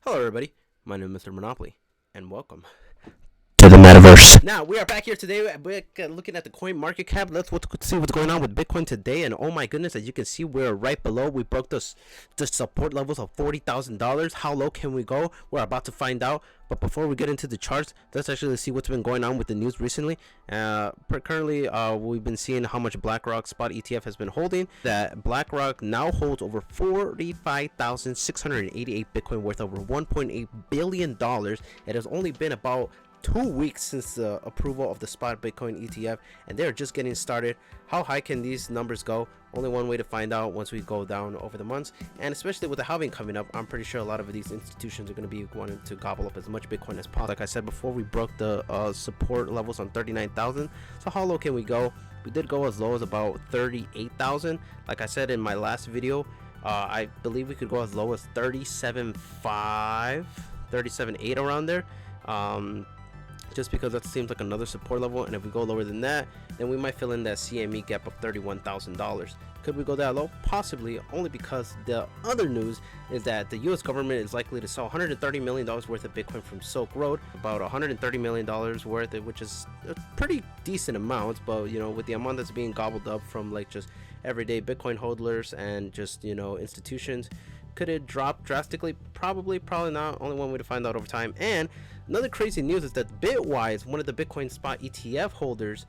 Hello everybody, my name is Mr. Monopoly, and welcome to the Metaverse. Now, we are back here today, we're looking at the coin market cap. Let's see what's going on with Bitcoin today, and oh my goodness, as you can see, we're right below. We broke the support levels of $40,000. How low can we go? We're about to find out, but before we get into the charts, let's actually see what's been going on with the news recently. Currently, we've been seeing how much BlackRock spot ETF has been holding. That BlackRock now holds over 45,688 Bitcoin worth over $1.8 billion. It has only been about 2 weeks since the approval of the spot Bitcoin ETF, and they're just getting started. How high can these numbers go? Only one way to find out once we go down over the months, and especially with the halving coming up, I'm pretty sure a lot of these institutions are going to be wanting to gobble up as much Bitcoin as possible. Like I said before, we broke the support levels on 39,000. So how low can we go? We did go as low as about 38,000. Like I said in my last video, I believe we could go as low as 37.5, 37.8 around there. Just because that seems like another support level, and if we go lower than that, then we might fill in that CME gap of $31,000. Could we go that low? Possibly, only because the other news is that the US government is likely to sell $130 million worth of Bitcoin from Silk Road, about $130 million worth, which is a pretty decent amount, but you know, with the amount that's being gobbled up from like just everyday Bitcoin holders and just, you know, institutions, could it drop drastically? Probably not. Only one way to find out over time. And another crazy news is that Bitwise, one of the Bitcoin spot ETF holders,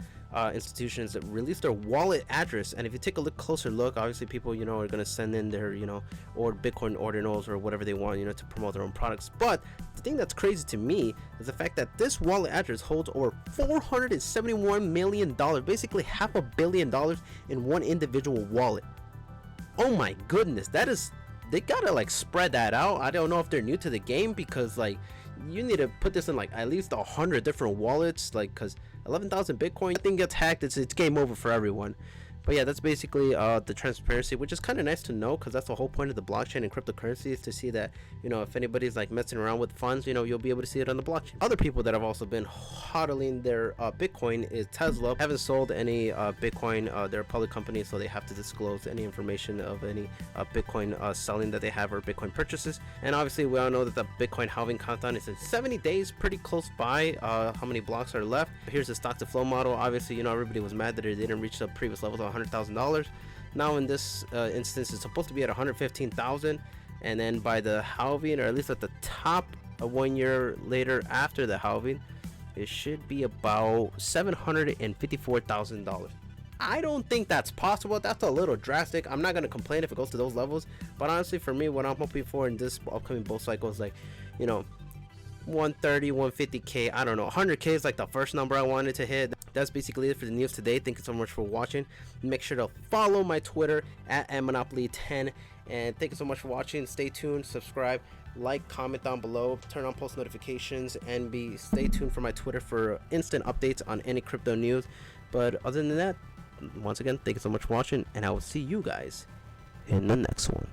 institutions, that released their wallet address. And if you take a closer look, obviously people, you know, are going to send in their, you know, or Bitcoin ordinals or whatever they want, you know, to promote their own products. But the thing that's crazy to me is the fact that this wallet address holds over $471 million, basically $500 million in one individual wallet. Oh my goodness, that is, they gotta like spread that out. I don't know if they're new to the game, because like you need to put this in like at least 100 different wallets, like, because 11,000 Bitcoin thing gets hacked, it's game over for everyone. But yeah, that's basically the transparency, which is kind of nice to know, because that's the whole point of the blockchain and cryptocurrency, is to see that, you know, if anybody's like messing around with funds, you know, you'll be able to see it on the blockchain. Other people that have also been hodling their Bitcoin is Tesla. Haven't sold any Bitcoin. They're a public company, so they have to disclose any information of any Bitcoin selling that they have or Bitcoin purchases. And obviously we all know that the Bitcoin halving countdown is in 70 days, pretty close by. How many blocks are left? Here's the stock to flow model. Obviously, you know, everybody was mad that it didn't reach the previous levels of $100,000. Now in this instance, it's supposed to be at 115,000, and then by the halving, or at least at the top of 1 year later after the halving, it should be about $754,000. I don't think that's possible. That's a little drastic. I'm not going to complain if it goes to those levels, but honestly, for me, what I'm hoping for in this upcoming bull cycle is, like, you know, 130, 150k, I don't know, 100k is like the first number I wanted to hit. That's basically it for the news today. Thank you so much for watching. Make sure to follow my Twitter at mmonopoly10, and thank you so much for watching. Stay tuned, subscribe, like, comment down below, turn on post notifications, and stay tuned for my Twitter for instant updates on any crypto news. But other than that, once again, thank you so much for watching, and I will see you guys in the next one.